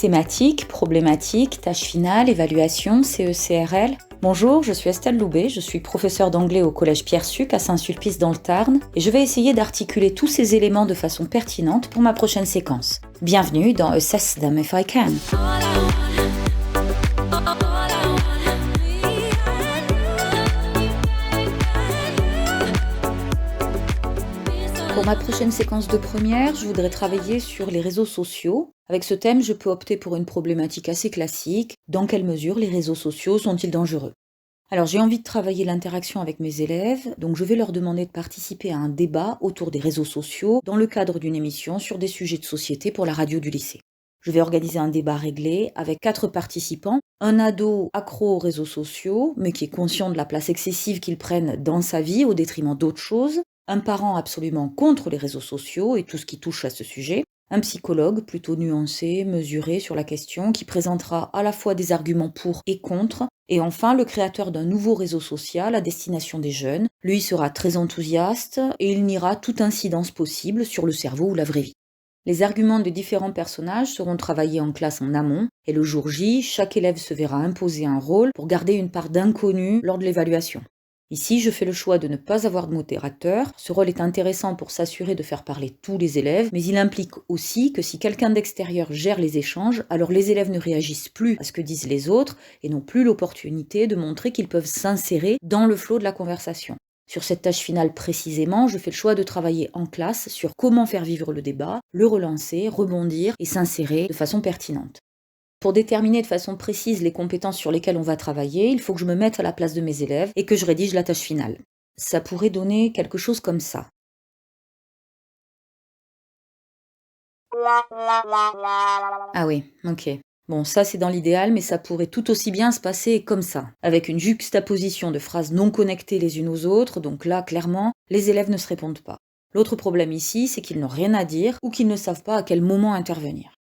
Thématique, problématique, tâche finale, évaluation, CE-CRL. Bonjour, je suis Estelle Loubet, je suis professeure d'anglais au collège Pierre-Suc à Saint-Sulpice dans le Tarn et je vais essayer d'articuler tous ces éléments de façon pertinente pour ma prochaine séquence. Bienvenue dans Assess Them If I Can. Pour ma prochaine séquence de première, je voudrais travailler sur les réseaux sociaux. Avec ce thème, je peux opter pour une problématique assez classique. Dans quelle mesure les réseaux sociaux sont-ils dangereux ? Alors j'ai envie de travailler l'interaction avec mes élèves, donc je vais leur demander de participer à un débat autour des réseaux sociaux dans le cadre d'une émission sur des sujets de société pour la radio du lycée. Je vais organiser un débat réglé avec 4 participants, un ado accro aux réseaux sociaux, mais qui est conscient de la place excessive qu'ils prennent dans sa vie au détriment d'autres choses, un parent absolument contre les réseaux sociaux et tout ce qui touche à ce sujet, un psychologue plutôt nuancé, mesuré sur la question, qui présentera à la fois des arguments pour et contre, et enfin le créateur d'un nouveau réseau social à destination des jeunes. Lui sera très enthousiaste et il niera toute incidence possible sur le cerveau ou la vraie vie. Les arguments des différents personnages seront travaillés en classe en amont, et le jour J, chaque élève se verra imposer un rôle pour garder une part d'inconnu lors de l'évaluation. Ici, je fais le choix de ne pas avoir de modérateur. Ce rôle est intéressant pour s'assurer de faire parler tous les élèves, mais il implique aussi que si quelqu'un d'extérieur gère les échanges, alors les élèves ne réagissent plus à ce que disent les autres et n'ont plus l'opportunité de montrer qu'ils peuvent s'insérer dans le flot de la conversation. Sur cette tâche finale précisément, je fais le choix de travailler en classe sur comment faire vivre le débat, le relancer, rebondir et s'insérer de façon pertinente. Pour déterminer de façon précise les compétences sur lesquelles on va travailler, il faut que je me mette à la place de mes élèves et que je rédige la tâche finale. Ça pourrait donner quelque chose comme ça. Ah oui, ok. Bon, ça c'est dans l'idéal, mais ça pourrait tout aussi bien se passer comme ça, avec une juxtaposition de phrases non connectées les unes aux autres, donc là, clairement, les élèves ne se répondent pas. L'autre problème ici, c'est qu'ils n'ont rien à dire ou qu'ils ne savent pas à quel moment intervenir.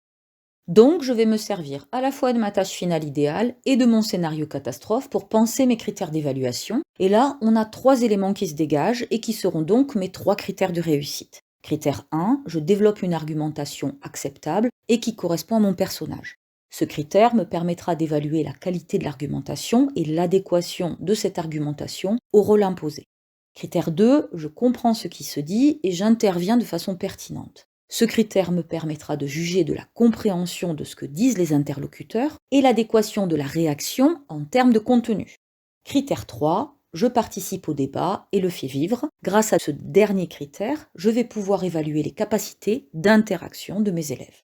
Donc, je vais me servir à la fois de ma tâche finale idéale et de mon scénario catastrophe pour penser mes critères d'évaluation. Et là, on a 3 éléments qui se dégagent et qui seront donc mes 3 critères de réussite. Critère 1, je développe une argumentation acceptable et qui correspond à mon personnage. Ce critère me permettra d'évaluer la qualité de l'argumentation et l'adéquation de cette argumentation au rôle imposé. Critère 2, je comprends ce qui se dit et j'interviens de façon pertinente. Ce critère me permettra de juger de la compréhension de ce que disent les interlocuteurs et l'adéquation de la réaction en termes de contenu. Critère 3, je participe au débat et le fais vivre. Grâce à ce dernier critère, je vais pouvoir évaluer les capacités d'interaction de mes élèves.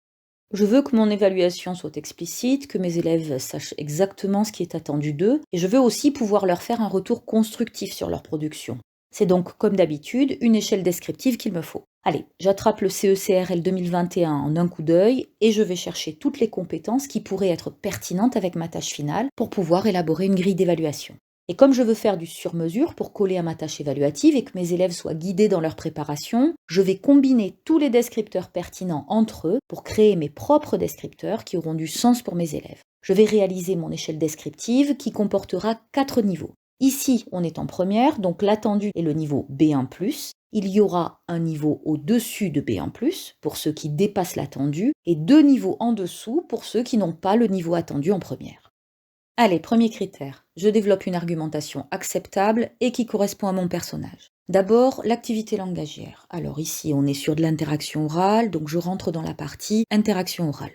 Je veux que mon évaluation soit explicite, que mes élèves sachent exactement ce qui est attendu d'eux, et je veux aussi pouvoir leur faire un retour constructif sur leur production. C'est donc, comme d'habitude, une échelle descriptive qu'il me faut. Allez, j'attrape le CE-CRL 2021 en un coup d'œil et je vais chercher toutes les compétences qui pourraient être pertinentes avec ma tâche finale pour pouvoir élaborer une grille d'évaluation. Et comme je veux faire du sur-mesure pour coller à ma tâche évaluative et que mes élèves soient guidés dans leur préparation, je vais combiner tous les descripteurs pertinents entre eux pour créer mes propres descripteurs qui auront du sens pour mes élèves. Je vais réaliser mon échelle descriptive qui comportera 4 niveaux. Ici, on est en première, donc l'attendu est le niveau B1+. Il y aura un niveau au-dessus de B1+, pour ceux qui dépassent l'attendu, et 2 niveaux en dessous pour ceux qui n'ont pas le niveau attendu en première. Allez, premier critère, je développe une argumentation acceptable et qui correspond à mon personnage. D'abord, l'activité langagière. Alors ici, on est sur de l'interaction orale, donc je rentre dans la partie interaction orale.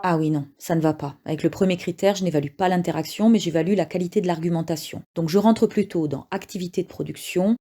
Ah oui, non, ça ne va pas. Avec le premier critère, je n'évalue pas l'interaction, mais j'évalue la qualité de l'argumentation. Donc je rentre plutôt dans activité de production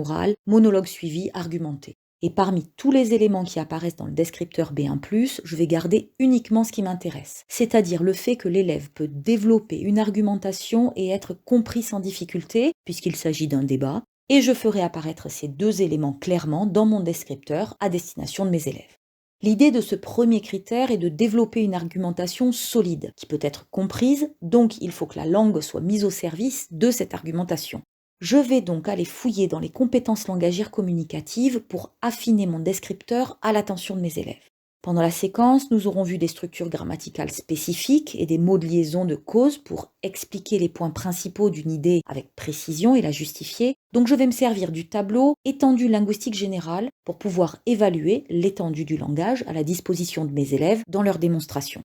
orale, monologue suivi, argumenté. Et parmi tous les éléments qui apparaissent dans le descripteur B1+, je vais garder uniquement ce qui m'intéresse, c'est-à-dire le fait que l'élève peut développer une argumentation et être compris sans difficulté, puisqu'il s'agit d'un débat, et je ferai apparaître ces 2 éléments clairement dans mon descripteur à destination de mes élèves. L'idée de ce premier critère est de développer une argumentation solide, qui peut être comprise, donc il faut que la langue soit mise au service de cette argumentation. Je vais donc aller fouiller dans les compétences langagières communicatives pour affiner mon descripteur à l'attention de mes élèves. Pendant la séquence, nous aurons vu des structures grammaticales spécifiques et des mots de liaison de cause pour expliquer les points principaux d'une idée avec précision et la justifier. Donc je vais me servir du tableau étendue linguistique générale pour pouvoir évaluer l'étendue du langage à la disposition de mes élèves dans leur démonstration.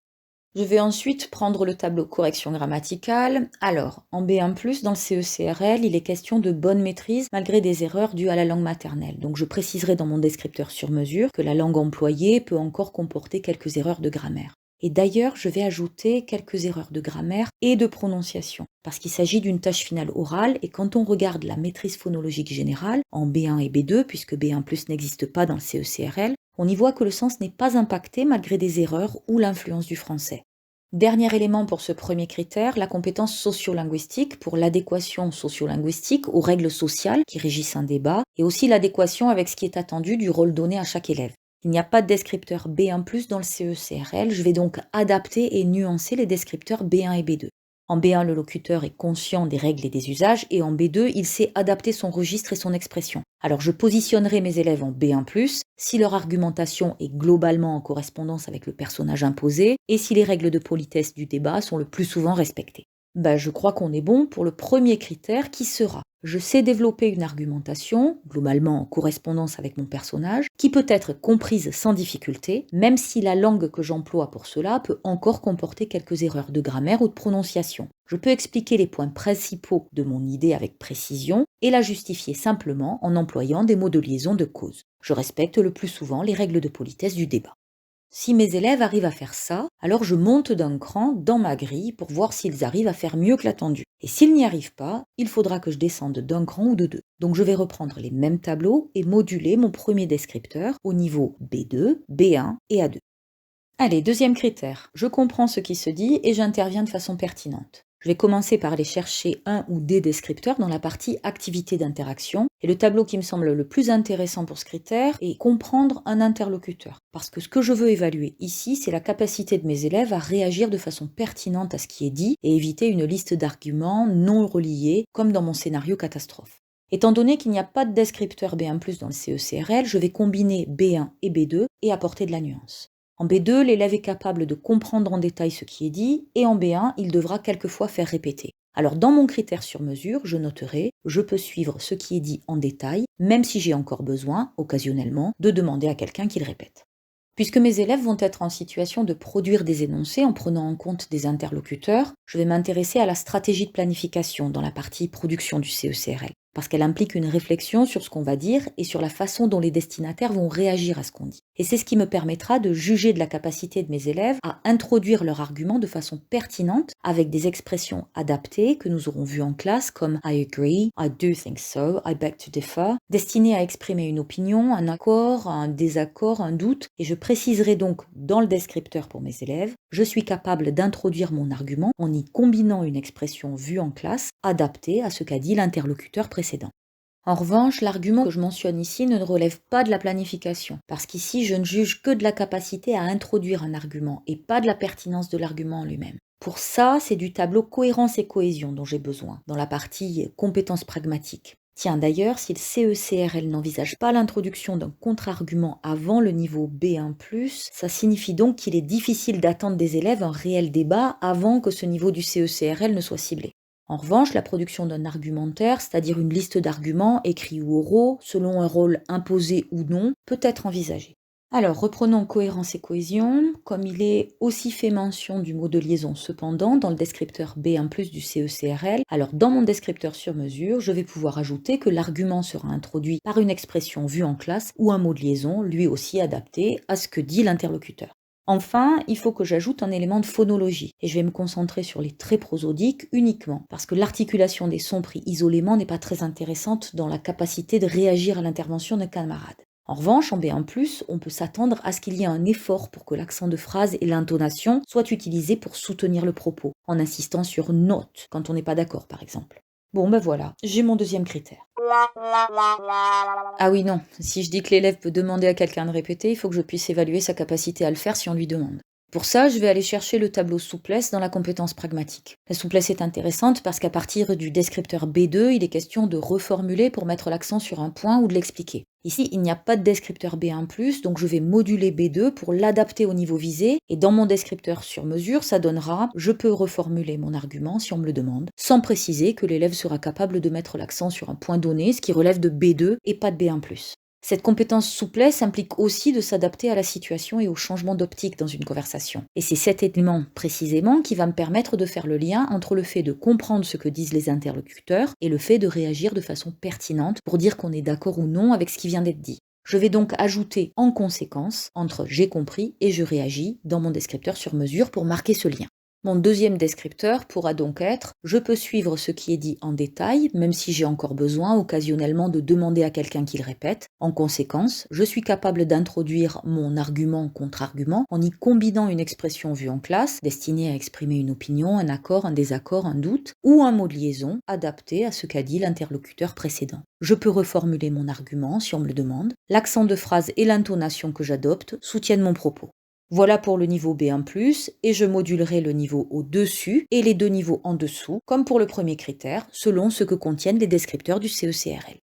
Je vais ensuite prendre le tableau correction grammaticale. Alors, en B1+, dans le CECRL, il est question de bonne maîtrise malgré des erreurs dues à la langue maternelle. Donc je préciserai dans mon descripteur sur mesure que la langue employée peut encore comporter quelques erreurs de grammaire. Et d'ailleurs, je vais ajouter quelques erreurs de grammaire et de prononciation, parce qu'il s'agit d'une tâche finale orale, et quand on regarde la maîtrise phonologique générale, en B1 et B2, puisque B1+, n'existe pas dans le CECRL, on y voit que le sens n'est pas impacté malgré des erreurs ou l'influence du français. Dernier élément pour ce premier critère, la compétence sociolinguistique pour l'adéquation sociolinguistique aux règles sociales qui régissent un débat et aussi l'adéquation avec ce qui est attendu du rôle donné à chaque élève. Il n'y a pas de descripteur B1+ dans le CECRL, je vais donc adapter et nuancer les descripteurs B1 et B2. En B1, le locuteur est conscient des règles et des usages, et en B2, il sait adapter son registre et son expression. Alors je positionnerai mes élèves en B1+, si leur argumentation est globalement en correspondance avec le personnage imposé, et si les règles de politesse du débat sont le plus souvent respectées. Je crois qu'on est bon pour le premier critère qui sera: je sais développer une argumentation, globalement en correspondance avec mon personnage, qui peut être comprise sans difficulté, même si la langue que j'emploie pour cela peut encore comporter quelques erreurs de grammaire ou de prononciation. Je peux expliquer les points principaux de mon idée avec précision et la justifier simplement en employant des mots de liaison de cause. Je respecte le plus souvent les règles de politesse du débat. Si mes élèves arrivent à faire ça, alors je monte d'un cran dans ma grille pour voir s'ils arrivent à faire mieux que l'attendu. Et s'ils n'y arrivent pas, il faudra que je descende d'un cran ou de deux. Donc je vais reprendre les mêmes tableaux et moduler mon premier descripteur au niveau B2, B1 et A2. Allez, deuxième critère. Je comprends ce qui se dit et j'interviens de façon pertinente. Je vais commencer par aller chercher un ou des descripteurs dans la partie activité d'interaction. Et le tableau qui me semble le plus intéressant pour ce critère est comprendre un interlocuteur. Parce que ce que je veux évaluer ici, c'est la capacité de mes élèves à réagir de façon pertinente à ce qui est dit et éviter une liste d'arguments non reliés, comme dans mon scénario catastrophe. Étant donné qu'il n'y a pas de descripteur B1+ dans le CECRL, je vais combiner B1 et B2 et apporter de la nuance. En B2, l'élève est capable de comprendre en détail ce qui est dit, et en B1, il devra quelquefois faire répéter. Alors dans mon critère sur mesure, je noterai: je peux suivre ce qui est dit en détail, même si j'ai encore besoin, occasionnellement, de demander à quelqu'un qu'il répète. Puisque mes élèves vont être en situation de produire des énoncés en prenant en compte des interlocuteurs, je vais m'intéresser à la stratégie de planification dans la partie production du CECRL, parce qu'elle implique une réflexion sur ce qu'on va dire et sur la façon dont les destinataires vont réagir à ce qu'on dit. Et c'est ce qui me permettra de juger de la capacité de mes élèves à introduire leur argument de façon pertinente avec des expressions adaptées que nous aurons vues en classe comme I agree, I do think so, I beg to differ, destinées à exprimer une opinion, un accord, un désaccord, un doute, et je préciserai donc dans le descripteur pour mes élèves: je suis capable d'introduire mon argument en y combinant une expression vue en classe adaptée à ce qu'a dit l'interlocuteur précédent. En revanche, l'argument que je mentionne ici ne relève pas de la planification, parce qu'ici je ne juge que de la capacité à introduire un argument et pas de la pertinence de l'argument en lui-même. Pour ça, c'est du tableau cohérence et cohésion dont j'ai besoin, dans la partie compétences pragmatiques. Tiens, d'ailleurs, si le CECRL n'envisage pas l'introduction d'un contre-argument avant le niveau B1+, ça signifie donc qu'il est difficile d'attendre des élèves un réel débat avant que ce niveau du CECRL ne soit ciblé. En revanche, la production d'un argumentaire, c'est-à-dire une liste d'arguments écrits ou oraux, selon un rôle imposé ou non, peut être envisagée. Alors, reprenons cohérence et cohésion. Comme il est aussi fait mention du mot de liaison cependant dans le descripteur B1+ du CECRL, alors dans mon descripteur sur mesure, je vais pouvoir ajouter que l'argument sera introduit par une expression vue en classe ou un mot de liaison, lui aussi adapté à ce que dit l'interlocuteur. Enfin, il faut que j'ajoute un élément de phonologie, et je vais me concentrer sur les traits prosodiques uniquement, parce que l'articulation des sons pris isolément n'est pas très intéressante dans la capacité de réagir à l'intervention d'un camarade. En revanche, en B1+, on peut s'attendre à ce qu'il y ait un effort pour que l'accent de phrase et l'intonation soient utilisés pour soutenir le propos, en insistant sur note, quand on n'est pas d'accord par exemple. Bon voilà, j'ai mon deuxième critère. Ah oui, non, si je dis que l'élève peut demander à quelqu'un de répéter, il faut que je puisse évaluer sa capacité à le faire si on lui demande. Pour ça, je vais aller chercher le tableau souplesse dans la compétence pragmatique. La souplesse est intéressante parce qu'à partir du descripteur B2, il est question de reformuler pour mettre l'accent sur un point ou de l'expliquer. Ici, il n'y a pas de descripteur B1+, donc je vais moduler B2 pour l'adapter au niveau visé, et dans mon descripteur sur mesure, ça donnera « je peux reformuler mon argument si on me le demande », sans préciser que l'élève sera capable de mettre l'accent sur un point donné, ce qui relève de B2 et pas de B1+. Cette compétence souplesse implique aussi de s'adapter à la situation et au changement d'optique dans une conversation. Et c'est cet élément précisément qui va me permettre de faire le lien entre le fait de comprendre ce que disent les interlocuteurs et le fait de réagir de façon pertinente pour dire qu'on est d'accord ou non avec ce qui vient d'être dit. Je vais donc ajouter en conséquence entre j'ai compris et je réagis dans mon descripteur sur mesure pour marquer ce lien. Mon deuxième descripteur pourra donc être « je peux suivre ce qui est dit en détail, même si j'ai encore besoin occasionnellement de demander à quelqu'un qu'il répète. En conséquence, je suis capable d'introduire mon argument-contre-argument en y combinant une expression vue en classe, destinée à exprimer une opinion, un accord, un désaccord, un doute, ou un mot de liaison adapté à ce qu'a dit l'interlocuteur précédent. Je peux reformuler mon argument si on me le demande. L'accent de phrase et l'intonation que j'adopte soutiennent mon propos. Voilà pour le niveau B1+, et je modulerai le niveau au-dessus et les deux niveaux en dessous, comme pour le premier critère, selon ce que contiennent les descripteurs du CECRL.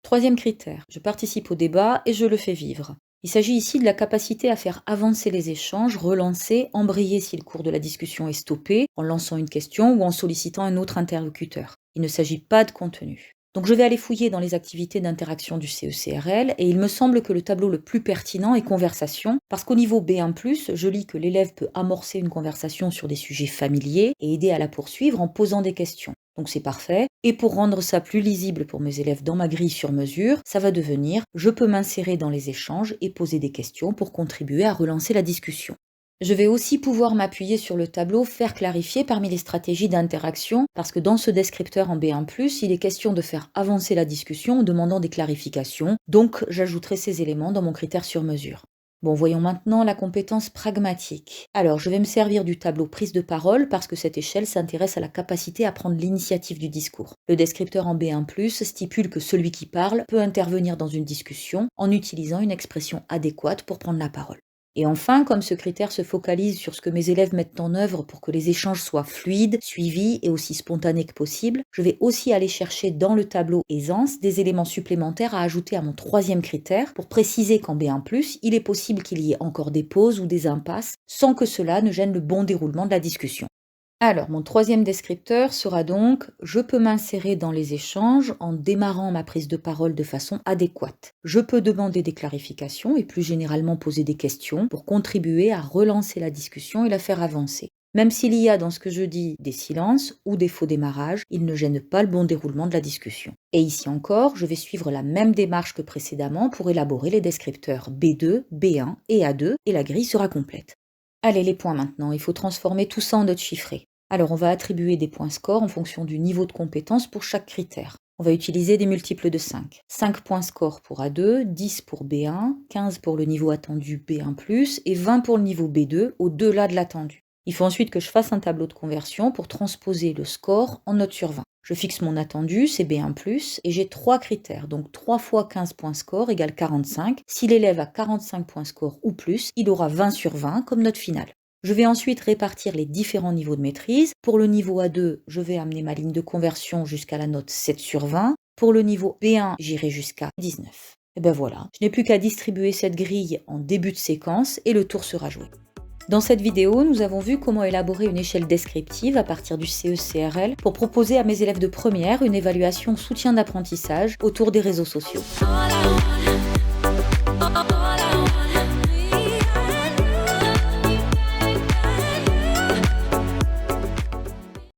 Troisième critère, je participe au débat et je le fais vivre. Il s'agit ici de la capacité à faire avancer les échanges, relancer, embrayer si le cours de la discussion est stoppé, en lançant une question ou en sollicitant un autre interlocuteur. Il ne s'agit pas de contenu. Donc je vais aller fouiller dans les activités d'interaction du CECRL et il me semble que le tableau le plus pertinent est conversation, parce qu'au niveau B1+, je lis que l'élève peut amorcer une conversation sur des sujets familiers et aider à la poursuivre en posant des questions. Donc c'est parfait. Et pour rendre ça plus lisible pour mes élèves dans ma grille sur mesure, ça va devenir « je peux m'insérer dans les échanges et poser des questions pour contribuer à relancer la discussion ». Je vais aussi pouvoir m'appuyer sur le tableau faire clarifier parmi les stratégies d'interaction, parce que dans ce descripteur en B1+, il est question de faire avancer la discussion en demandant des clarifications, donc j'ajouterai ces éléments dans mon critère sur mesure. Bon, voyons maintenant la compétence pragmatique. Alors, je vais me servir du tableau prise de parole parce que cette échelle s'intéresse à la capacité à prendre l'initiative du discours. Le descripteur en B1+, stipule que celui qui parle peut intervenir dans une discussion en utilisant une expression adéquate pour prendre la parole. Et enfin, comme ce critère se focalise sur ce que mes élèves mettent en œuvre pour que les échanges soient fluides, suivis et aussi spontanés que possible, je vais aussi aller chercher dans le tableau aisance des éléments supplémentaires à ajouter à mon troisième critère pour préciser qu'en B1+, il est possible qu'il y ait encore des pauses ou des impasses sans que cela ne gêne le bon déroulement de la discussion. Alors, mon troisième descripteur sera donc « je peux m'insérer dans les échanges en démarrant ma prise de parole de façon adéquate. Je peux demander des clarifications et plus généralement poser des questions pour contribuer à relancer la discussion et la faire avancer. Même s'il y a dans ce que je dis des silences ou des faux démarrages, ils ne gênent pas le bon déroulement de la discussion. Et ici encore, je vais suivre la même démarche que précédemment pour élaborer les descripteurs B2, B1 et A2 et la grille sera complète. Allez, les points maintenant, il faut transformer tout ça en notes chiffrées. Alors on va attribuer des points score en fonction du niveau de compétence pour chaque critère. On va utiliser des multiples de 5. 5 points score pour A2, 10 pour B1, 15 pour le niveau attendu B1+, et 20 pour le niveau B2 au-delà de l'attendu. Il faut ensuite que je fasse un tableau de conversion pour transposer le score en notes sur 20. Je fixe mon attendu, c'est B1+, et j'ai 3 critères, donc 3 fois 15 points score égale 45. Si l'élève a 45 points score ou plus, il aura 20 sur 20 comme note finale. Je vais ensuite répartir les différents niveaux de maîtrise. Pour le niveau A2, je vais amener ma ligne de conversion jusqu'à la note 7 sur 20. Pour le niveau B1, j'irai jusqu'à 19. Et ben voilà, je n'ai plus qu'à distribuer cette grille en début de séquence et le tour sera joué. Dans cette vidéo, nous avons vu comment élaborer une échelle descriptive à partir du CECRL pour proposer à mes élèves de première une évaluation soutien d'apprentissage autour des réseaux sociaux.